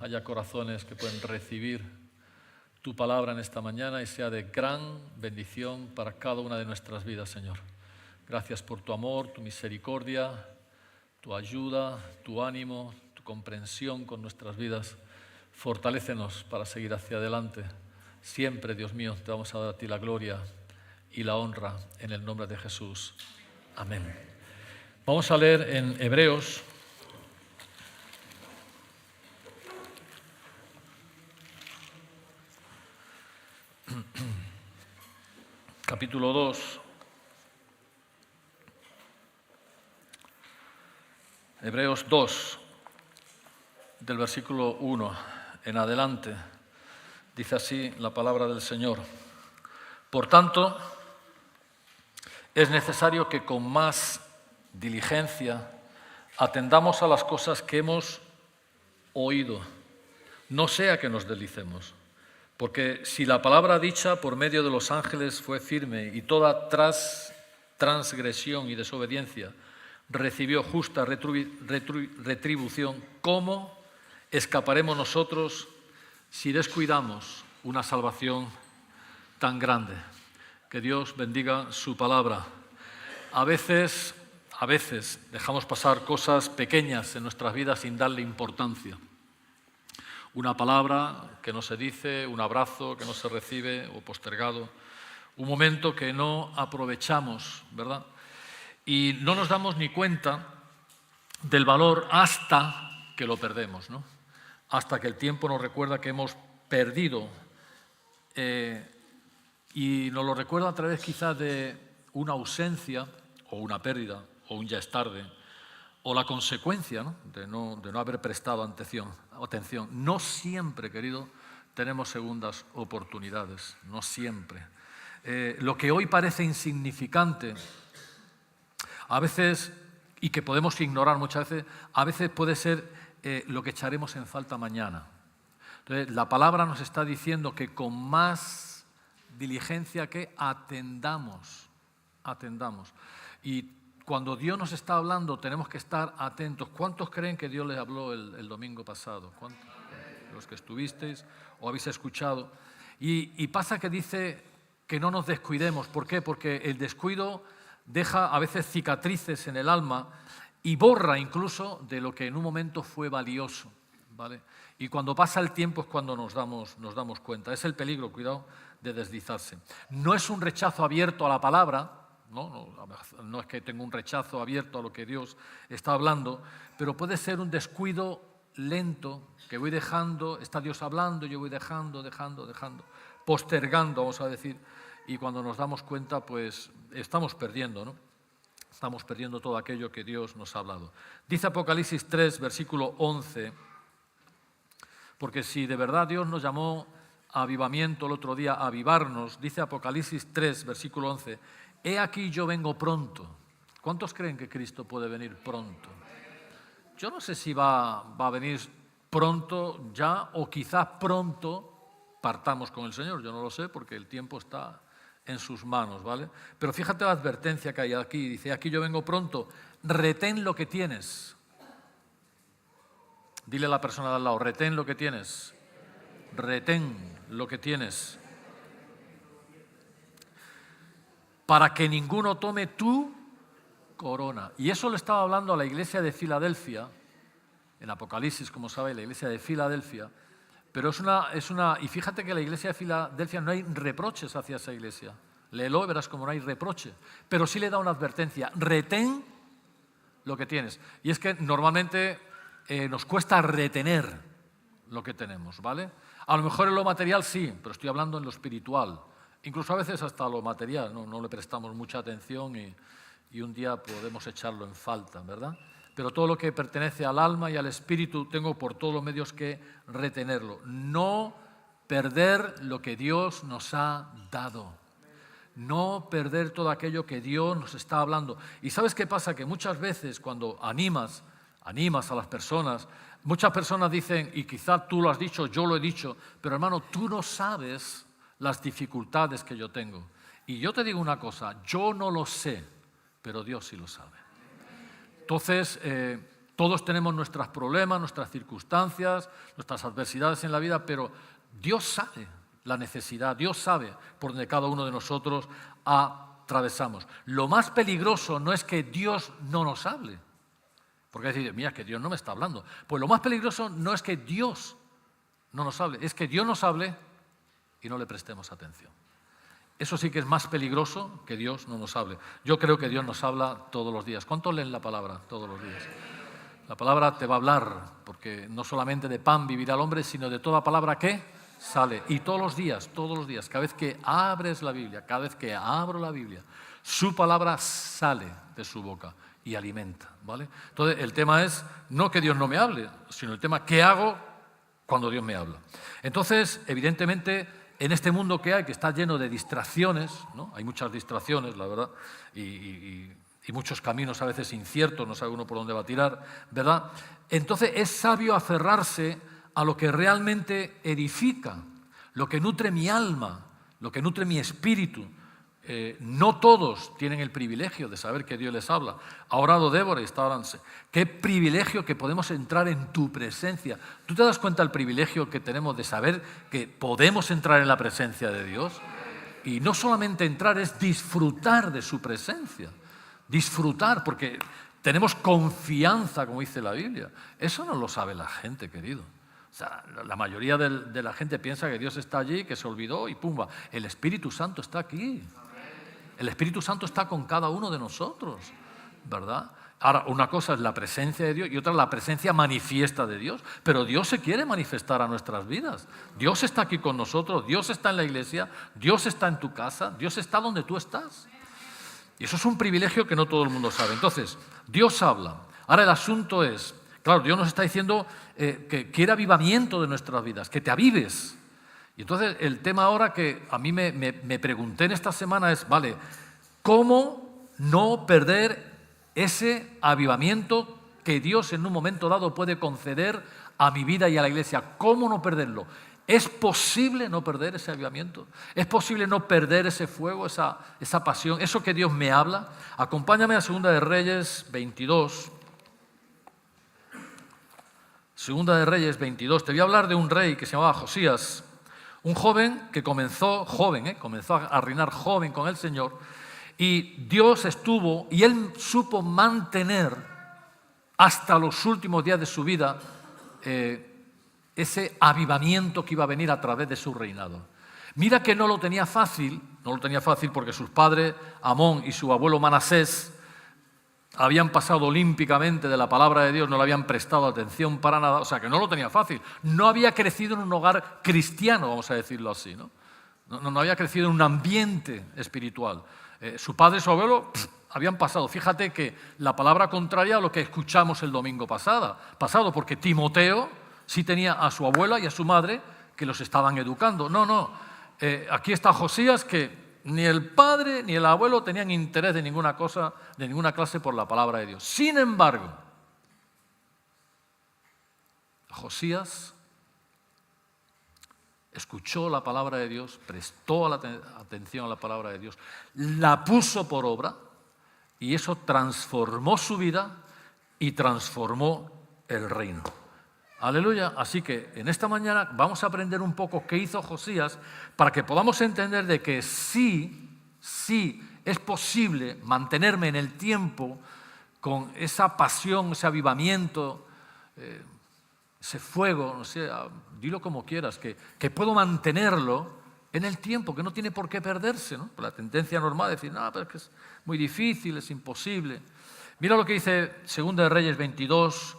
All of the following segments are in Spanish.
haya corazones que pueden recibir tu palabra en esta mañana y sea de gran bendición para cada una de nuestras vidas, Señor. Gracias por tu amor, tu misericordia, tu ayuda, tu ánimo, tu comprensión con nuestras vidas. Fortalécenos para seguir hacia adelante. Siempre, Dios mío, te vamos a dar a ti la gloria y la honra en el nombre de Jesús. Amén. Vamos a leer en Hebreos, capítulo 2. Hebreos 2, del versículo 1 en adelante, dice así la palabra del Señor. Por tanto, es necesario que con más diligencia atendamos a las cosas que hemos oído, no sea que nos deslicemos. Porque si la palabra dicha por medio de los ángeles fue firme y toda transgresión y desobediencia recibió justa retribución, ¿cómo escaparemos nosotros si descuidamos una salvación tan grande? Que Dios bendiga su palabra. A veces dejamos pasar cosas pequeñas en nuestras vidas sin darle importancia. Una palabra que no se dice, un abrazo que no se recibe o postergado, un momento que no aprovechamos, ¿verdad? Y no nos damos ni cuenta del valor hasta que lo perdemos, ¿no? Hasta que el tiempo nos recuerda que hemos perdido y nos lo recuerda a través quizás de una ausencia o una pérdida o un ya es tarde o la consecuencia, ¿no? de no haber prestado atención. No siempre, querido, tenemos segundas oportunidades, no siempre. Lo que hoy parece insignificante, a veces, y que podemos ignorar muchas veces, a veces puede ser lo que echaremos en falta mañana. Entonces, la palabra nos está diciendo que con más diligencia que atendamos. Y cuando Dios nos está hablando tenemos que estar atentos. ¿Cuántos creen que Dios les habló el domingo pasado? ¿Cuántos? Los que estuvisteis o habéis escuchado. Y pasa que dice que no nos descuidemos. ¿Por qué? Porque el descuido deja a veces cicatrices en el alma y borra incluso de lo que en un momento fue valioso, ¿vale? Y cuando pasa el tiempo es cuando nos damos cuenta. Es el peligro, cuidado, de deslizarse. No es un rechazo abierto a la palabra, no es que tenga un rechazo abierto a lo que Dios está hablando, pero puede ser un descuido lento que voy dejando, está Dios hablando, yo voy dejando, postergando, vamos a decir, y cuando nos damos cuenta, pues estamos perdiendo, ¿no? Estamos perdiendo todo aquello que Dios nos ha hablado. Dice Apocalipsis 3, versículo 11, porque si de verdad Dios nos llamó a avivamiento el otro día, a avivarnos, dice Apocalipsis 3, versículo 11, he aquí yo vengo pronto. ¿Cuántos creen que Cristo puede venir pronto? Yo no sé si va a venir pronto ya o quizás pronto partamos con el Señor. Yo no lo sé porque el tiempo está en sus manos, ¿vale? Pero fíjate la advertencia que hay aquí. Dice, aquí yo vengo pronto, retén lo que tienes. Dile a la persona de al lado, retén lo que tienes. Retén lo que tienes. Para que ninguno tome tu corona. Y eso lo estaba hablando a la iglesia de Filadelfia, en Apocalipsis, como sabe, la iglesia de Filadelfia. Pero y fíjate que en la iglesia de Filadelfia no hay reproches hacia esa iglesia. Léelo y verás como no hay reproche. Pero sí le da una advertencia, retén lo que tienes. Y es que normalmente nos cuesta retener lo que tenemos, ¿vale? A lo mejor en lo material sí, pero estoy hablando en lo espiritual. Incluso a veces hasta lo material, no le prestamos mucha atención y un día podemos echarlo en falta, ¿verdad? Pero todo lo que pertenece al alma y al espíritu tengo por todos los medios que retenerlo. No perder lo que Dios nos ha dado. No perder todo aquello que Dios nos está hablando. ¿Y sabes qué pasa? Que muchas veces cuando animas a las personas, muchas personas dicen, y quizás tú lo has dicho, yo lo he dicho, pero hermano, tú no sabes las dificultades que yo tengo. Y yo te digo una cosa, yo no lo sé, pero Dios sí lo sabe. Entonces, Todos tenemos nuestros problemas, nuestras circunstancias, nuestras adversidades en la vida, pero Dios sabe la necesidad, Dios sabe por donde cada uno de nosotros atravesamos. Lo más peligroso no es que Dios no nos hable, porque decir, mira, que Dios no me está hablando. Pues lo más peligroso no es que Dios no nos hable, es que Dios nos hable y no le prestemos atención. Eso sí que es más peligroso que Dios no nos hable. Yo creo que Dios nos habla todos los días. ¿Cuántos leen la palabra todos los días? La palabra te va a hablar, porque no solamente de pan vivirá el hombre, sino de toda palabra que sale. Y todos los días, cada vez que abres la Biblia, cada vez que abro la Biblia, su palabra sale de su boca y alimenta, ¿vale? Entonces, el tema es no que Dios no me hable, sino el tema ¿qué hago cuando Dios me habla? Entonces, evidentemente, en este mundo que hay, que está lleno de distracciones, ¿no? Hay muchas distracciones, la verdad, y muchos caminos a veces inciertos, no sabe uno por dónde va a tirar, ¿verdad? Entonces es sabio aferrarse a lo que realmente edifica, lo que nutre mi alma, lo que nutre mi espíritu. No todos tienen el privilegio de saber que Dios les habla. Ha orado Débora y está orando. Qué privilegio que podemos entrar en tu presencia. ¿Tú te das cuenta del privilegio que tenemos de saber que podemos entrar en la presencia de Dios? Y no solamente entrar, es disfrutar de su presencia. Disfrutar, porque tenemos confianza, como dice la Biblia. Eso no lo sabe la gente, querido. O sea, la mayoría de la gente piensa que Dios está allí, que se olvidó y pumba. El Espíritu Santo está aquí. El Espíritu Santo está con cada uno de nosotros, ¿verdad? Ahora, una cosa es la presencia de Dios y otra la presencia manifiesta de Dios. Pero Dios se quiere manifestar a nuestras vidas. Dios está aquí con nosotros, Dios está en la iglesia, Dios está en tu casa, Dios está donde tú estás. Y eso es un privilegio que no todo el mundo sabe. Entonces, Dios habla. Ahora el asunto es, claro, Dios nos está diciendo que quiere avivamiento de nuestras vidas, que te avives. Y entonces el tema ahora que a mí me pregunté en esta semana es, vale, ¿cómo no perder ese avivamiento que Dios en un momento dado puede conceder a mi vida y a la iglesia? ¿Cómo no perderlo? ¿Es posible no perder ese avivamiento? ¿Es posible no perder ese fuego, esa pasión, eso que Dios me habla? Acompáñame a Segunda de Reyes 22. Segunda de Reyes 22. Te voy a hablar de un rey que se llamaba Josías, un joven que comenzó a reinar joven con el Señor, y Dios estuvo, y él supo mantener hasta los últimos días de su vida ese avivamiento que iba a venir a través de su reinado. Mira que no lo tenía fácil porque sus padres, Amón y su abuelo Manasés, habían pasado olímpicamente de la palabra de Dios, no le habían prestado atención para nada, o sea que no lo tenía fácil. No había crecido en un hogar cristiano, vamos a decirlo así, ¿no? No había crecido en un ambiente espiritual. Su padre y su abuelo habían pasado. Fíjate que la palabra contraria a lo que escuchamos el domingo pasado, porque Timoteo sí tenía a su abuela y a su madre que los estaban educando. Aquí está Josías, que ni el padre ni el abuelo tenían interés de ninguna cosa, de ninguna clase por la palabra de Dios. Sin embargo, Josías escuchó la palabra de Dios, prestó atención a la palabra de Dios, la puso por obra y eso transformó su vida y transformó el reino. Aleluya. Así que en esta mañana vamos a aprender un poco qué hizo Josías para que podamos entender de que sí es posible mantenerme en el tiempo con esa pasión, ese avivamiento, ese fuego, no sé, dilo como quieras, que puedo mantenerlo en el tiempo, que no tiene por qué perderse, ¿no? La tendencia normal es decir, no, pero es que es muy difícil, es imposible. Mira lo que dice Segunda de Reyes 22,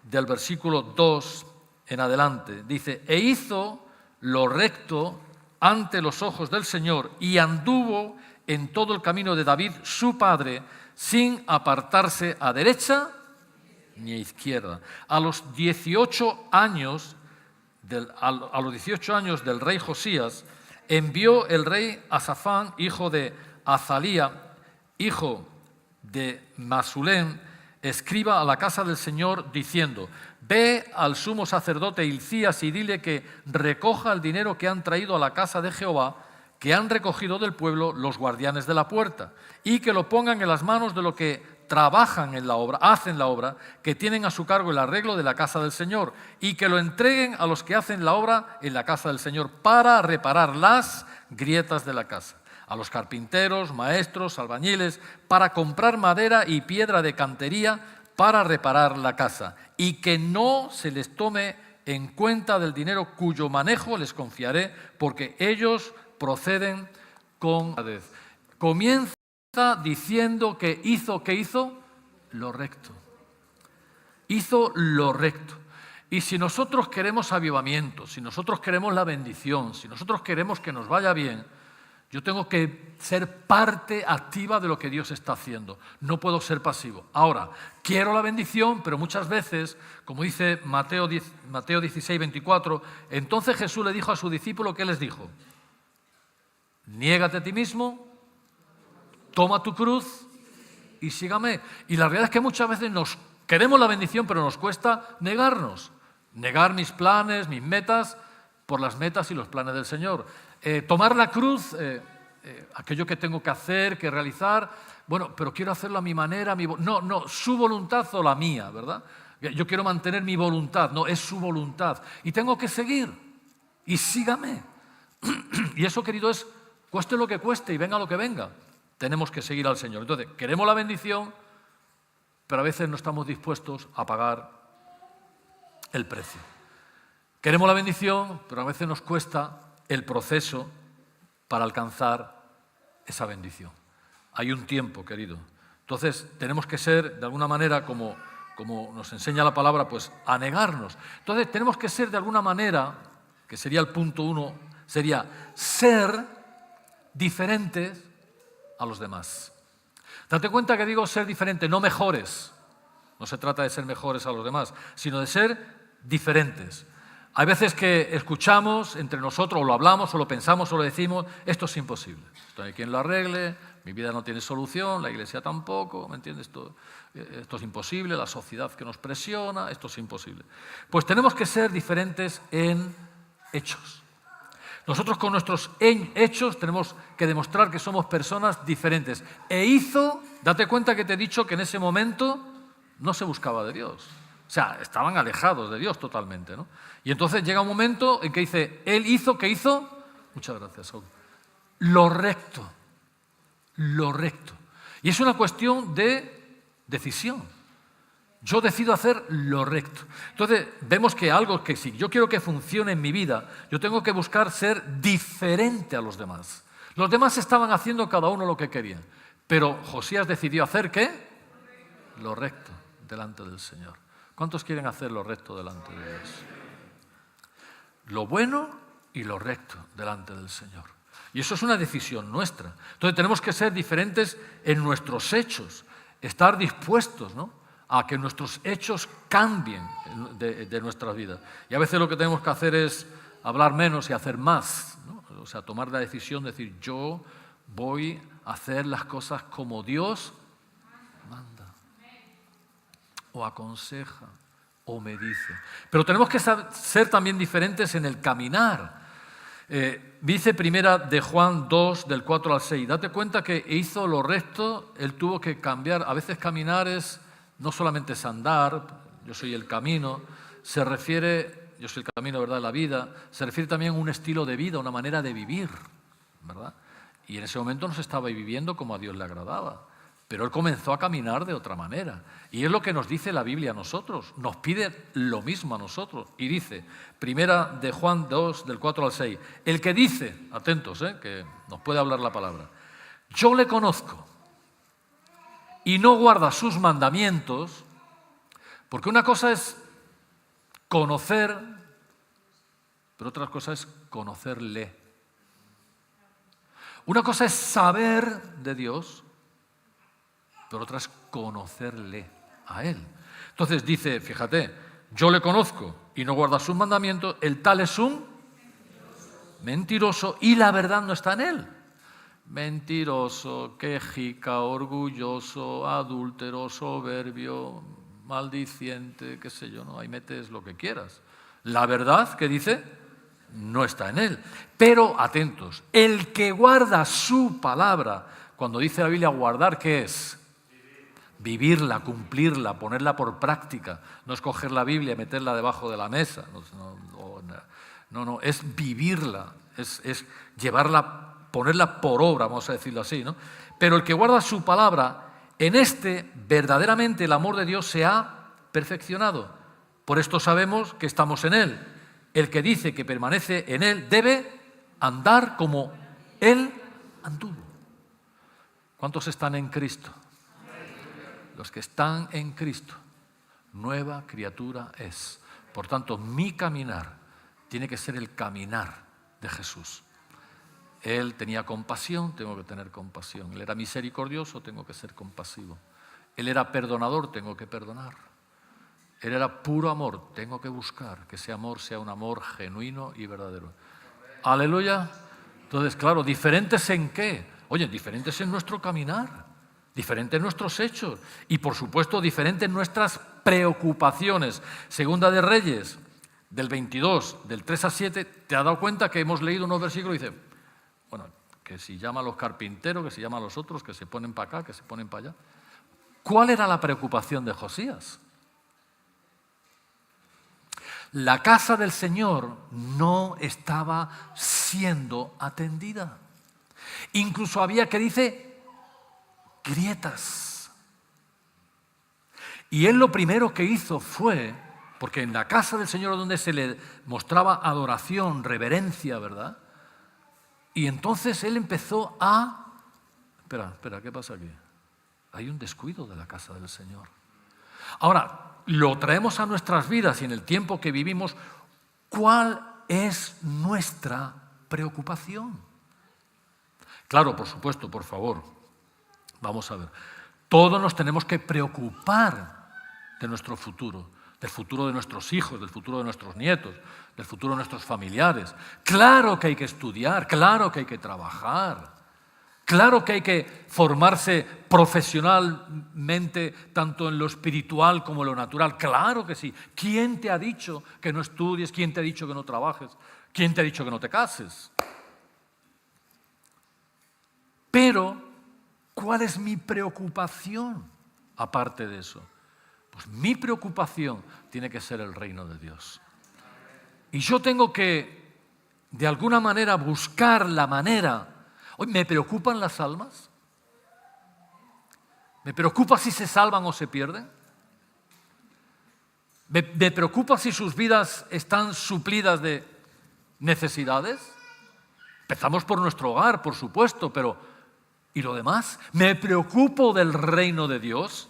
del versículo 2 en adelante. Dice, e hizo lo recto ante los ojos del Señor y anduvo en todo el camino de David, su padre, sin apartarse a derecha ni a izquierda. A los 18 años del rey Josías, envió el rey a Safán, hijo de Azalía, hijo de Masulén, escriba a la casa del Señor, diciendo, ve al sumo sacerdote Hilcías y dile que recoja el dinero que han traído a la casa de Jehová, que han recogido del pueblo los guardianes de la puerta, y que lo pongan en las manos de los que trabajan en la obra, hacen la obra, que tienen a su cargo el arreglo de la casa del Señor y que lo entreguen a los que hacen la obra en la casa del Señor para reparar las grietas de la casa. A los carpinteros, maestros, albañiles, para comprar madera y piedra de cantería para reparar la casa, y que no se les tome en cuenta del dinero cuyo manejo les confiaré, porque ellos proceden con... Comienza diciendo que hizo, ¿qué hizo? Lo recto. Hizo lo recto. Y si nosotros queremos avivamiento, si nosotros queremos la bendición, si nosotros queremos que nos vaya bien, yo tengo que ser parte activa de lo que Dios está haciendo. No puedo ser pasivo. Ahora, quiero la bendición, pero muchas veces, como dice Mateo 16, 24, entonces Jesús le dijo a su discípulo, ¿qué les dijo? Niégate a ti mismo, toma tu cruz y sígame. Y la realidad es que muchas veces nos queremos la bendición, pero nos cuesta negarnos. Negar mis planes, mis metas, por las metas y los planes del Señor. Tomar la cruz, aquello que tengo que hacer, que realizar, bueno, pero quiero hacerlo a mi manera, no, su voluntad o la mía, ¿verdad? Yo quiero mantener mi voluntad, no, es su voluntad. Y tengo que seguir, y sígame. Y eso, querido, es, cueste lo que cueste y venga lo que venga, tenemos que seguir al Señor. Entonces, queremos la bendición, pero a veces no estamos dispuestos a pagar el precio. Queremos la bendición, pero a veces nos cuesta el proceso para alcanzar esa bendición. Hay un tiempo, querido. Entonces, tenemos que ser, de alguna manera, como nos enseña la palabra, pues, a negarnos. Entonces, tenemos que ser, de alguna manera, que sería el punto 1, sería ser diferentes a los demás. Date cuenta que digo ser diferente, no mejores. No se trata de ser mejores a los demás, sino de ser diferentes. Hay veces que escuchamos entre nosotros, o lo hablamos, o lo pensamos, o lo decimos, esto es imposible. Esto hay quien lo arregle, mi vida no tiene solución, la iglesia tampoco, ¿me entiendes? Esto es imposible, la sociedad que nos presiona, esto es imposible. Pues tenemos que ser diferentes en hechos. Nosotros con nuestros hechos tenemos que demostrar que somos personas diferentes. E hizo, date cuenta que te he dicho que en ese momento no se buscaba de Dios. O sea, estaban alejados de Dios totalmente, ¿no? Y entonces llega un momento en que dice, él hizo, ¿qué hizo? Muchas gracias, Saúl. Lo recto. Lo recto. Y es una cuestión de decisión. Yo decido hacer lo recto. Entonces, vemos que algo que si yo quiero que funcione en mi vida, yo tengo que buscar ser diferente a los demás. Los demás estaban haciendo cada uno lo que querían. Pero Josías decidió hacer, ¿qué? Lo recto delante del Señor. ¿Cuántos quieren hacer lo recto delante de Dios? Lo bueno y lo recto delante del Señor. Y eso es una decisión nuestra. Entonces tenemos que ser diferentes en nuestros hechos, estar dispuestos, ¿no?, a que nuestros hechos cambien de nuestra vida. Y a veces lo que tenemos que hacer es hablar menos y hacer más, ¿no? O sea, tomar la decisión de decir, yo voy a hacer las cosas como Dios manda, o aconseja, o me dice. Pero tenemos que ser también diferentes en el caminar. Dice primera de Juan 2, del 4 al 6. Date cuenta que hizo lo recto, él tuvo que cambiar. A veces caminar es, no solamente es andar, yo soy el camino, se refiere, yo soy el camino, ¿verdad?, de la vida, se refiere también a un estilo de vida, una manera de vivir, ¿verdad? Y en ese momento no se estaba viviendo como a Dios le agradaba. Pero él comenzó a caminar de otra manera. Y es lo que nos dice la Biblia a nosotros. Nos pide lo mismo a nosotros. Y dice, primera de Juan 2, del 4 al 6, el que dice, atentos, que nos puede hablar la palabra, yo le conozco y no guarda sus mandamientos, porque una cosa es conocer, pero otra cosa es conocerle. Una cosa es saber de Dios, pero otra es conocerle a Él. Entonces dice, fíjate, yo le conozco y no guarda sus mandamientos, el tal es un mentiroso y la verdad no está en él. Mentiroso, quejica, orgulloso, adúltero, soberbio, maldiciente, qué sé yo, ¿no? Ahí metes lo que quieras. La verdad, ¿qué dice? No está en él. Pero, atentos, el que guarda su palabra, cuando dice la Biblia guardar, ¿qué es? vivirla, cumplirla, ponerla por práctica. No es coger la Biblia y meterla debajo de la mesa. No, es vivirla, es llevarla, ponerla por obra, vamos a decirlo así, ¿no? Pero el que guarda su palabra, en este verdaderamente el amor de Dios se ha perfeccionado. Por esto sabemos que estamos en Él. El que dice que permanece en Él debe andar como Él anduvo. ¿Cuántos están en Cristo? Los que están en Cristo, nueva criatura es. Por tanto, mi caminar tiene que ser el caminar de Jesús. Él tenía compasión, tengo que tener compasión. Él era misericordioso, tengo que ser compasivo. Él era perdonador, tengo que perdonar. Él era puro amor, tengo que buscar que ese amor sea un amor genuino y verdadero. Aleluya. Entonces, claro, ¿diferentes en qué? Oye, diferentes en nuestro caminar, diferentes en nuestros hechos y, por supuesto, diferentes en nuestras preocupaciones. Segunda de Reyes, del 22, del 3 a 7, ¿te has dado cuenta que hemos leído unos versículos y dice, bueno, que si llama a los carpinteros, que si llama a los otros, que se ponen para acá, que se ponen para allá? ¿Cuál era la preocupación de Josías? La casa del Señor no estaba siendo atendida. Incluso había, que dice, grietas. Y él lo primero que hizo fue, porque en la casa del Señor donde se le mostraba adoración, reverencia, ¿verdad? Y entonces él empezó a... Espera, ¿qué pasa aquí? Hay un descuido de la casa del Señor. Ahora, lo traemos a nuestras vidas y en el tiempo que vivimos, ¿cuál es nuestra preocupación? Claro, por supuesto, por favor, vamos a ver. Todos nos tenemos que preocupar de nuestro futuro, del futuro de nuestros hijos, del futuro de nuestros nietos, del futuro de nuestros familiares. Claro que hay que estudiar, claro que hay que trabajar. Claro que hay que formarse profesionalmente, tanto en lo espiritual como en lo natural. Claro que sí. ¿Quién te ha dicho que no estudies? ¿Quién te ha dicho que no trabajes? ¿Quién te ha dicho que no te cases? Pero, ¿cuál es mi preocupación aparte de eso? Pues mi preocupación tiene que ser el reino de Dios. Y yo tengo que, de alguna manera, buscar la manera. Hoy, ¿me preocupan las almas? ¿Me preocupa si se salvan o se pierden? ¿Me preocupa si sus vidas están suplidas de necesidades? Empezamos por nuestro hogar, por supuesto, pero ¿y lo demás? ¿Me preocupo del reino de Dios?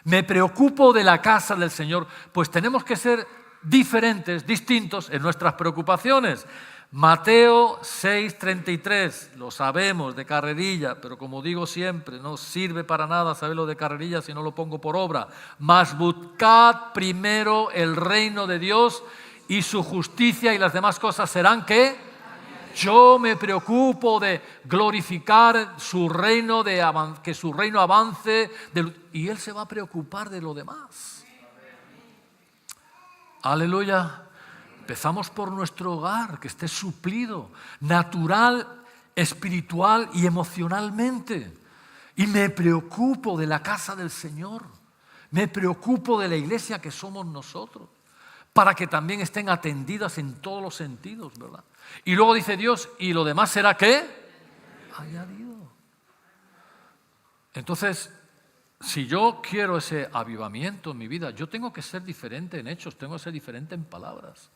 ¿Me preocupo de la casa del Señor? Pues tenemos que ser diferentes, distintos en nuestras preocupaciones. Mateo 6:33, lo sabemos de carrerilla, pero como digo siempre, no sirve para nada saberlo de carrerilla si no lo pongo por obra. Mas buscad primero el reino de Dios y su justicia y las demás cosas serán ¿qué? Yo me preocupo de glorificar su reino, que su reino avance, y Él se va a preocupar de lo demás. Aleluya. Empezamos por nuestro hogar, que esté suplido, natural, espiritual y emocionalmente. Y me preocupo de la casa del Señor. Me preocupo de la iglesia que somos nosotros, para que también estén atendidas en todos los sentidos, ¿verdad? Y luego dice Dios, ¿y lo demás será qué? Añadido. Entonces, si yo quiero ese avivamiento en mi vida, yo tengo que ser diferente en hechos, tengo que ser diferente en palabras.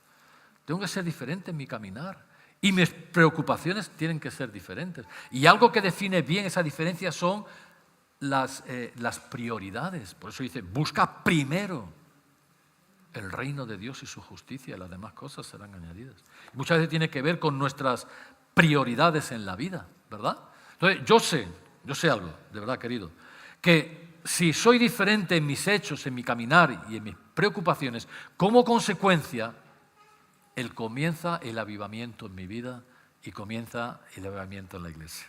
Tengo que ser diferente en mi caminar. Y mis preocupaciones tienen que ser diferentes. Y algo que define bien esa diferencia son las prioridades. Por eso dice, busca primero el reino de Dios y su justicia, y las demás cosas serán añadidas. Muchas veces tiene que ver con nuestras prioridades en la vida, ¿verdad? Entonces, yo sé algo, de verdad, querido, que si soy diferente en mis hechos, en mi caminar y en mis preocupaciones, como consecuencia, comienza el avivamiento en mi vida y comienza el avivamiento en la iglesia.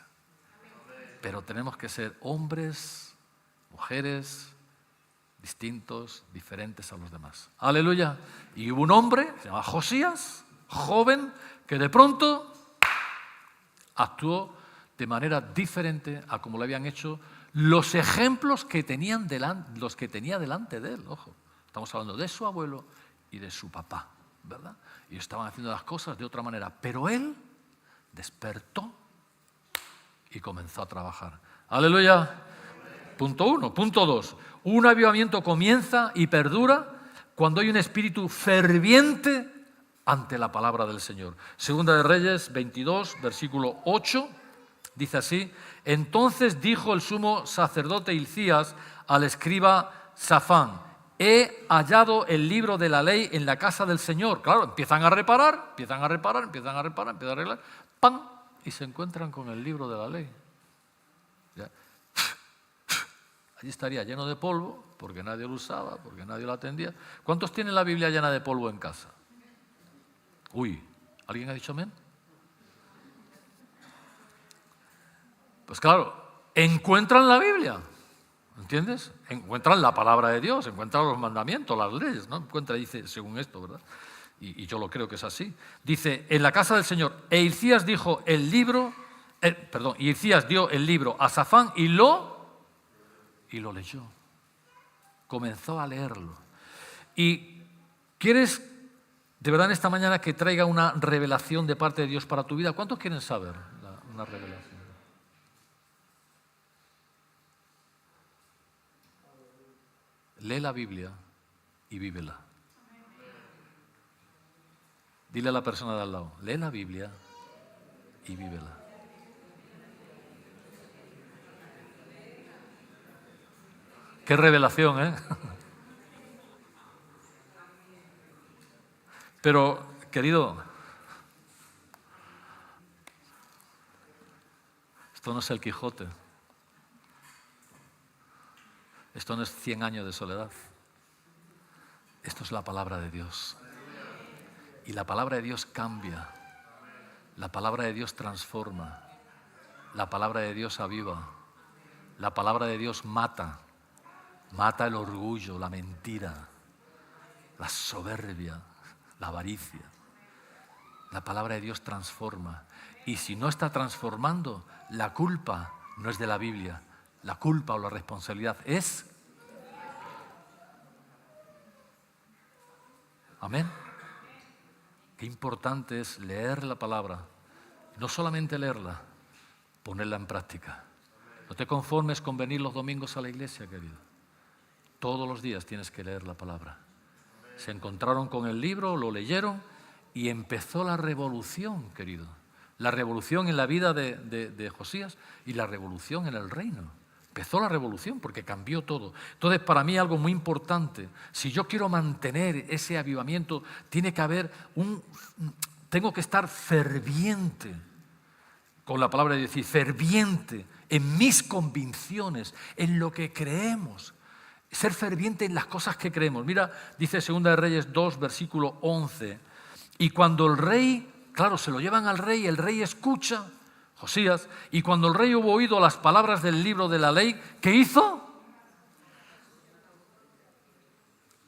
Pero tenemos que ser hombres, mujeres, distintos, diferentes a los demás. Aleluya. Y hubo un hombre, se llama Josías, joven, que de pronto actuó de manera diferente a como lo habían hecho los ejemplos que los que tenía delante de él. Ojo, estamos hablando de su abuelo y de su papá, ¿verdad? Y estaban haciendo las cosas de otra manera, pero él despertó y comenzó a trabajar. ¡Aleluya! Punto 1. Punto 2. Un avivamiento comienza y perdura cuando hay un espíritu ferviente ante la palabra del Señor. Segunda de Reyes 22, versículo 8, dice así: entonces dijo el sumo sacerdote Hilcías al escriba Safán: he hallado el libro de la ley en la casa del Señor. Claro, empiezan a reparar, empiezan a arreglar, ¡pam! Y se encuentran con el libro de la ley. ¿Ya? Allí estaría lleno de polvo, porque nadie lo usaba, porque nadie lo atendía. ¿Cuántos tienen la Biblia llena de polvo en casa? Uy, ¿alguien ha dicho amén? Pues claro, encuentran la Biblia, ¿entiendes? Encuentran la palabra de Dios, encuentran los mandamientos, las leyes, ¿no? Encuentra, dice, según esto, ¿verdad? Y yo lo creo que es así. Dice, en la casa del Señor, Hilcías dio el libro a Safán y lo leyó. Comenzó a leerlo. ¿Y quieres de verdad en esta mañana que traiga una revelación de parte de Dios para tu vida? ¿Cuántos quieren saber una revelación? Lee la Biblia y vívela. Dile a la persona de al lado, lee la Biblia y vívela. Qué revelación, ¿eh? Pero, querido, esto no es el Quijote. Esto no es 100 años de soledad. Esto es la palabra de Dios. Y la palabra de Dios cambia. La palabra de Dios transforma. La palabra de Dios aviva. La palabra de Dios mata. Mata el orgullo, la mentira, la soberbia, la avaricia. La palabra de Dios transforma. Y si no está transformando, la culpa no es de la Biblia. La culpa o la responsabilidad es... Amén. Qué importante es leer la palabra. No solamente leerla, ponerla en práctica. No te conformes con venir los domingos a la iglesia, querido. Todos los días tienes que leer la palabra. Se encontraron con el libro, lo leyeron y empezó la revolución, querido. La revolución en la vida de Josías y la revolución en el reino. Empezó la revolución porque cambió todo. Entonces, para mí algo muy importante, si yo quiero mantener ese avivamiento, tengo que estar ferviente con la palabra de Dios, ferviente en mis convicciones, en lo que creemos. Ser ferviente en las cosas que creemos. Mira, dice 2 de Reyes 2, versículo 11. Y cuando el rey, claro, se lo llevan al rey, el rey escucha, Josías, y cuando el rey hubo oído las palabras del libro de la ley, ¿qué hizo?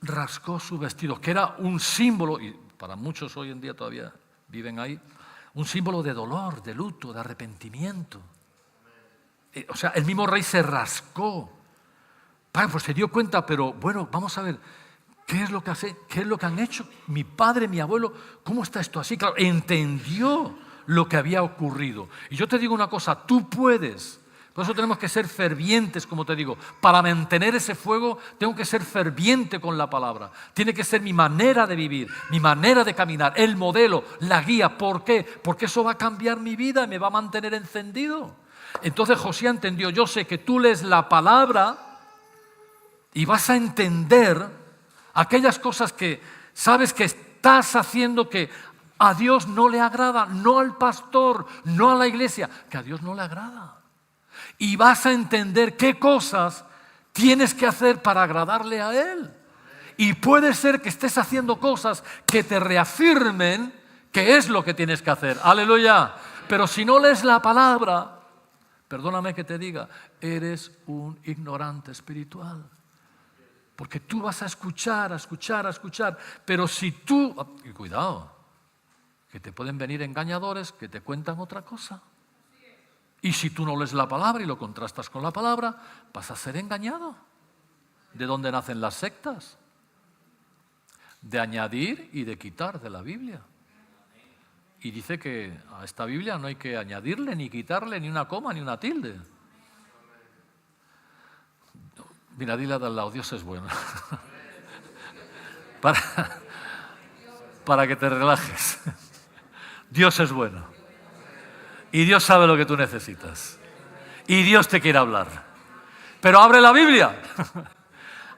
Rascó su vestido, que era un símbolo, y para muchos hoy en día todavía viven ahí, un símbolo de dolor, de luto, de arrepentimiento. O sea, el mismo rey se rascó. Pues se dio cuenta, pero bueno, vamos a ver, ¿qué es lo que hace? ¿Qué es lo que han hecho? Mi padre, mi abuelo, ¿cómo está esto así? Claro, entendió lo que había ocurrido. Y yo te digo una cosa, tú puedes. Por eso tenemos que ser fervientes, como te digo. Para mantener ese fuego, tengo que ser ferviente con la palabra. Tiene que ser mi manera de vivir, mi manera de caminar, el modelo, la guía. ¿Por qué? Porque eso va a cambiar mi vida y me va a mantener encendido. Entonces Josías entendió, yo sé que tú lees la palabra y vas a entender aquellas cosas que sabes que estás haciendo que a Dios no le agrada, no al pastor, no a la iglesia, que a Dios no le agrada. Y vas a entender qué cosas tienes que hacer para agradarle a Él. Y puede ser que estés haciendo cosas que te reafirmen que es lo que tienes que hacer. Aleluya. Pero si no lees la palabra, perdóname que te diga, eres un ignorante espiritual. Porque tú vas a escuchar, pero si tú... Y cuidado, que te pueden venir engañadores que te cuentan otra cosa. Y si tú no lees la palabra y lo contrastas con la palabra, vas a ser engañado. ¿De dónde nacen las sectas? De añadir y de quitar de la Biblia. Y dice que a esta Biblia no hay que añadirle, ni quitarle, ni una coma, ni una tilde. Mira, dile al lado, Dios es bueno. Para que te relajes. Dios es bueno. Y Dios sabe lo que tú necesitas. Y Dios te quiere hablar. Pero abre la Biblia.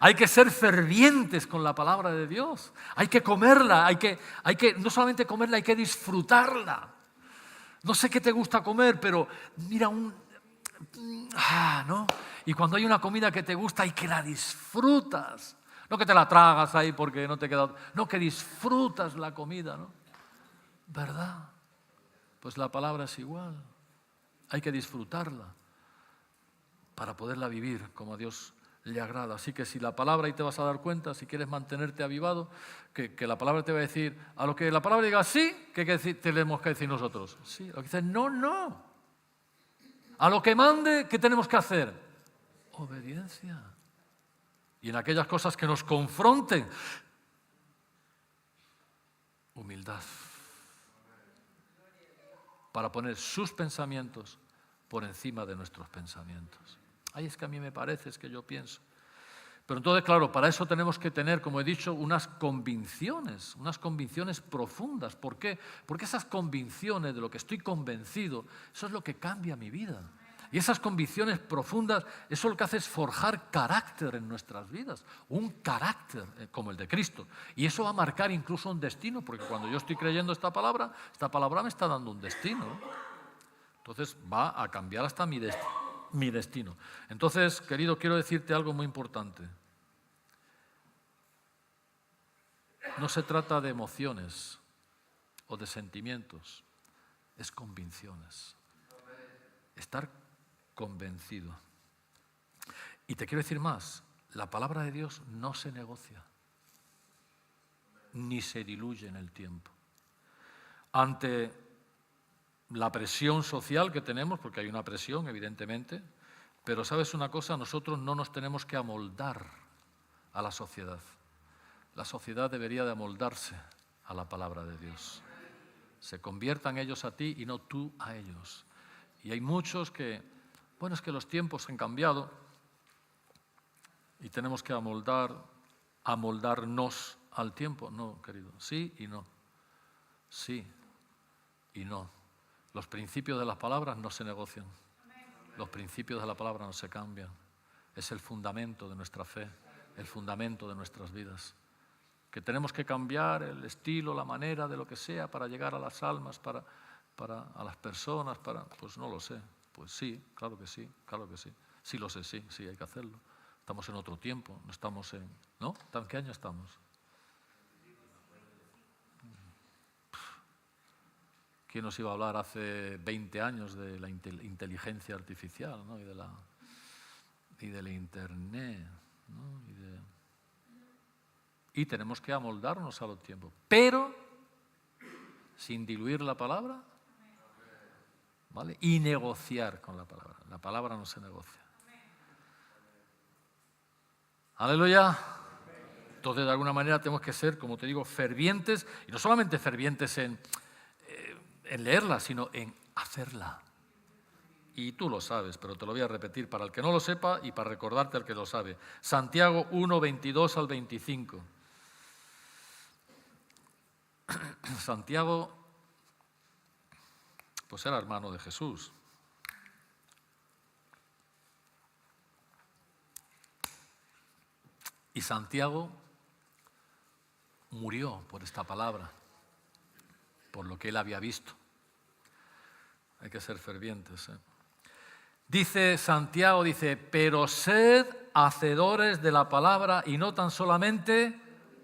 Hay que ser fervientes con la palabra de Dios. Hay que comerla, hay que no solamente comerla, hay que disfrutarla. No sé qué te gusta comer, pero mira ¿no? Y cuando hay una comida que te gusta y que la disfrutas, no que te la tragas ahí porque no te queda, no, que disfrutas la comida, ¿no? ¿Verdad? Pues la palabra es igual. Hay que disfrutarla para poderla vivir como a Dios le agrada. Así que si la palabra, ahí te vas a dar cuenta, si quieres mantenerte avivado, que la palabra te va a decir, a lo que la palabra diga sí, ¿qué tenemos que decir nosotros? Sí, a lo que dice no, no. A lo que mande, ¿qué tenemos que hacer? Obediencia. Y en aquellas cosas que nos confronten, humildad. Para poner sus pensamientos por encima de nuestros pensamientos. Ay, es que a mí me parece, es que yo pienso. Pero entonces, claro, para eso tenemos que tener, como he dicho, unas convicciones profundas. ¿Por qué? Porque esas convicciones de lo que estoy convencido, eso es lo que cambia mi vida. Y esas convicciones profundas, eso lo que hace es forjar carácter en nuestras vidas, un carácter como el de Cristo. Y eso va a marcar incluso un destino, porque cuando yo estoy creyendo esta palabra me está dando un destino. Entonces va a cambiar hasta mi destino. Entonces, querido, quiero decirte algo muy importante. No se trata de emociones o de sentimientos, es convicciones. Estar convencido. Y te quiero decir más, la palabra de Dios no se negocia, ni se diluye en el tiempo. Ante la presión social que tenemos, porque hay una presión, evidentemente, pero ¿sabes una cosa? Nosotros no nos tenemos que amoldar a la sociedad. La sociedad debería de amoldarse a la palabra de Dios. Se conviertan ellos a ti y no tú a ellos. Y hay muchos que, bueno, es que los tiempos han cambiado y tenemos que amoldarnos al tiempo. No, querido, sí y no. Sí y no. Los principios de las palabras no se negocian. Los principios de la palabra no se cambian. Es el fundamento de nuestra fe, el fundamento de nuestras vidas. Que tenemos que cambiar el estilo, la manera, de lo que sea, para llegar a las almas, a las personas, pues no lo sé. Pues sí, claro que sí, claro que sí. Sí lo sé, sí, hay que hacerlo. Estamos en otro tiempo, no estamos en... ¿No? ¿En qué año estamos? ¿Quién nos iba a hablar hace 20 años de la inteligencia artificial, ¿no? y de la Internet, ¿no? Y tenemos que amoldarnos a los tiempos, pero sin diluir la palabra, ¿vale? Y negociar con la palabra. La palabra no se negocia. Aleluya. Entonces, de alguna manera tenemos que ser, como te digo, fervientes, y no solamente fervientes en leerla, sino en hacerla. Y tú lo sabes, pero te lo voy a repetir para el que no lo sepa y para recordarte al que lo sabe. Santiago 1, 22 al 25. Santiago, pues era hermano de Jesús. Y Santiago murió por esta palabra, por lo que él había visto. Hay que ser fervientes. Dice Santiago, pero sed hacedores de la palabra y no tan solamente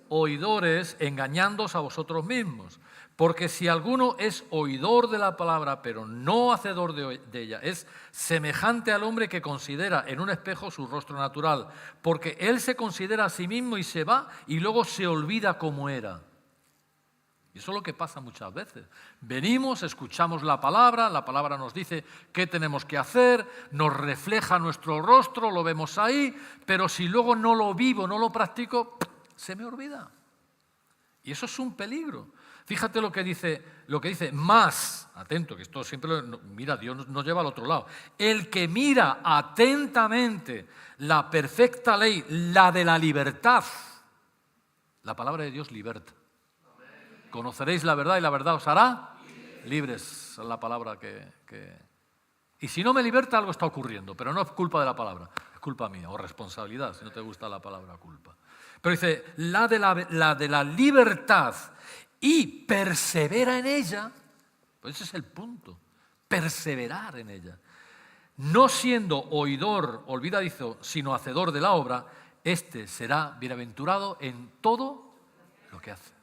oidores, engañándoos a vosotros mismos. Porque si alguno es oidor de la palabra, pero no hacedor de ella, es semejante al hombre que considera en un espejo su rostro natural, porque él se considera a sí mismo y se va y luego se olvida cómo era. Y eso es lo que pasa muchas veces. Venimos, escuchamos la palabra nos dice qué tenemos que hacer, nos refleja nuestro rostro, lo vemos ahí, pero si luego no lo vivo, no lo practico, se me olvida. Y eso es un peligro. Fíjate lo que dice más, atento, que esto siempre, mira, Dios nos lleva al otro lado. El que mira atentamente la perfecta ley, la de la libertad, la palabra de Dios liberta. Conoceréis la verdad y la verdad os hará libres. Es la palabra que... Y si no me liberta, algo está ocurriendo, pero no es culpa de la palabra, es culpa mía o responsabilidad, si no te gusta la palabra culpa. Pero dice, la de la libertad y persevera en ella, pues ese es el punto, perseverar en ella. No siendo oidor olvidadizo, sino hacedor de la obra, este será bienaventurado en todo lo que hace.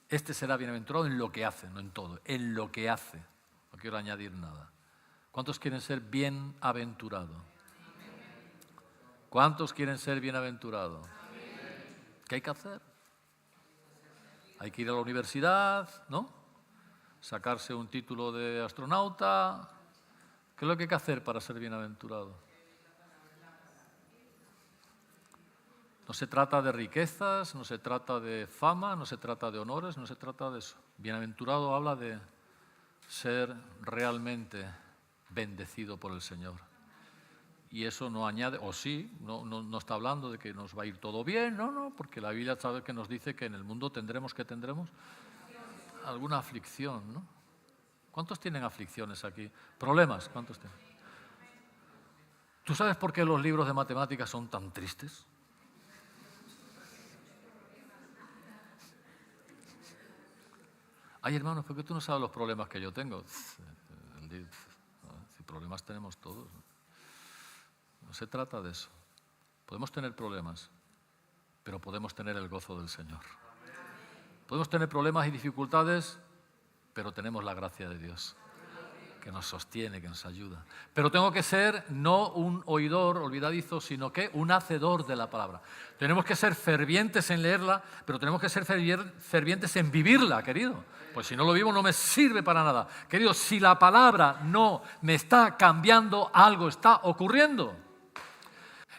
Este será bienaventurado en lo que hace, no en todo, en lo que hace. No quiero añadir nada. ¿Cuántos quieren ser bienaventurados? ¿Cuántos quieren ser bienaventurados? ¿Qué hay que hacer? Hay que ir a la universidad, ¿no? Sacarse un título de astronauta. ¿Qué es lo que hay que hacer para ser bienaventurado? No se trata de riquezas, no se trata de fama, no se trata de honores, no se trata de eso. Bienaventurado habla de ser realmente bendecido por el Señor. Y eso no añade, o sí, no está hablando de que nos va a ir todo bien, no, porque la Biblia sabe que nos dice que en el mundo tendremos alguna aflicción, ¿no? ¿Cuántos tienen aflicciones aquí? ¿Problemas? ¿Cuántos tienen? ¿Tú sabes por qué los libros de matemáticas son tan tristes? Ay, hermanos, ¿por qué tú no sabes los problemas que yo tengo? Si problemas tenemos todos. No se trata de eso. Podemos tener problemas, pero podemos tener el gozo del Señor. Podemos tener problemas y dificultades, pero tenemos la gracia de Dios, que nos sostiene, que nos ayuda. Pero tengo que ser no un oidor olvidadizo, sino que un hacedor de la palabra. Tenemos que ser fervientes en leerla, pero tenemos que ser fervientes en vivirla, querido. Pues si no lo vivo no me sirve para nada. Querido, si la palabra no me está cambiando, algo está ocurriendo.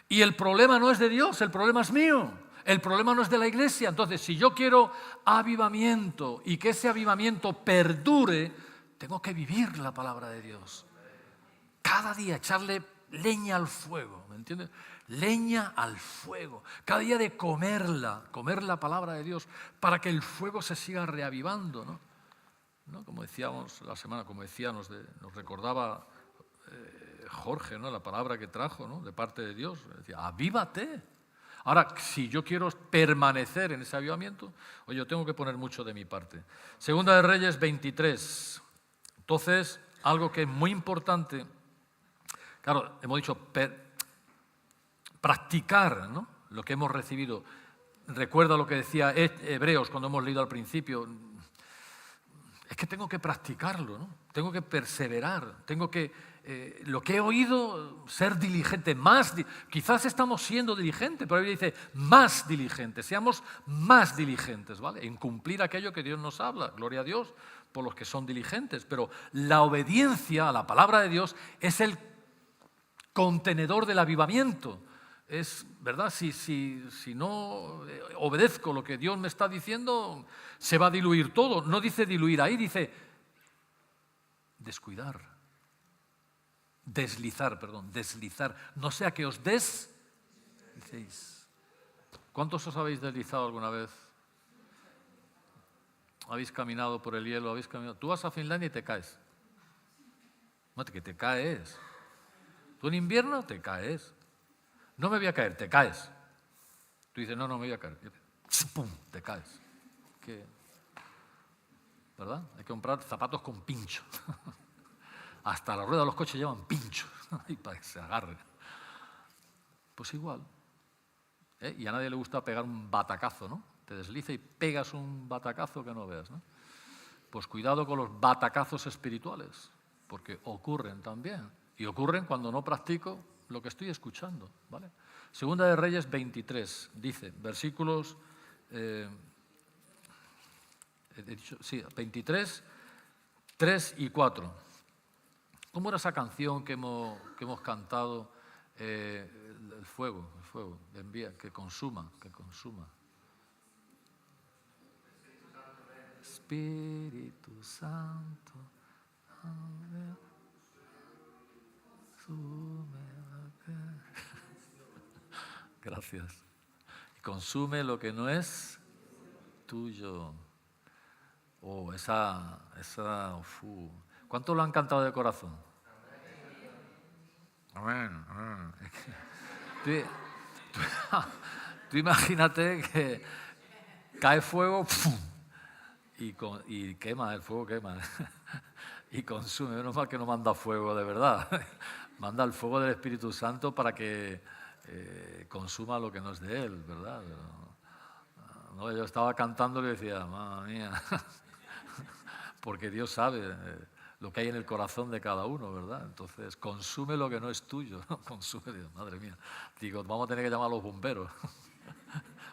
Y el problema no es de Dios, el problema es mío. El problema no es de la iglesia. Entonces, si yo quiero avivamiento y que ese avivamiento perdure, tengo que vivir la palabra de Dios. Cada día echarle leña al fuego, ¿me entiendes? Leña al fuego. Cada día de comer la palabra de Dios para que el fuego se siga reavivando, ¿no? Como decíamos la semana, nos recordaba Jorge, ¿no? La palabra que trajo, ¿no? De parte de Dios. Decía, avívate. Ahora, si yo quiero permanecer en ese avivamiento, yo tengo que poner mucho de mi parte. Segunda de Reyes 23. Entonces, algo que es muy importante, claro, hemos dicho practicar, ¿no? Lo que hemos recibido. Recuerda lo que decía Hebreos cuando hemos leído al principio. Es que tengo que practicarlo, ¿no? Tengo que perseverar, tengo que, lo que he oído, ser diligente, quizás estamos siendo diligentes, pero ahí dice más diligentes, seamos más diligentes, ¿vale? En cumplir aquello que Dios nos habla, gloria a Dios por los que son diligentes, pero la obediencia a la palabra de Dios es el contenedor del avivamiento. Es verdad, si no obedezco lo que Dios me está diciendo, se va a diluir todo. No dice diluir ahí, dice deslizar. No sea que os deslicéis. ¿Cuántos os habéis deslizado alguna vez? ¿Habéis caminado por el hielo? Tú vas a Finlandia y te caes. No, que te caes. Tú en invierno te caes. No me voy a caer, te caes. Tú dices, no me voy a caer. ¡Pum! Te caes. ¿Verdad? Hay que comprar zapatos con pincho. Hasta la rueda de los coches llevan pincho. Y para que se agarren. Pues igual. Y a nadie le gusta pegar un batacazo, ¿no? Te desliza y pegas un batacazo que no veas, ¿no? Pues cuidado con los batacazos espirituales, porque ocurren también. Y ocurren cuando no practico lo que estoy escuchando, ¿vale? Segunda de Reyes 23, dice, versículos he dicho, sí, 23, 3 y 4. ¿Cómo era esa canción que hemos cantado? El fuego, envía, que consuma. Espíritu Santo, gracias. Consume lo que no es tuyo. Oh, ¿Cuántos lo han cantado de corazón? Amén. Tú imagínate que cae fuego y quema, el fuego quema. Y consume. Menos mal que no manda fuego de verdad. Manda el fuego del Espíritu Santo para que consuma lo que no es de Él, ¿verdad? Pero, no, yo estaba cantando y decía, madre mía, porque Dios sabe lo que hay en el corazón de cada uno, ¿verdad? Entonces, consume lo que no es tuyo, ¿no? Consume, Dios, madre mía. Digo, vamos a tener que llamar a los bomberos.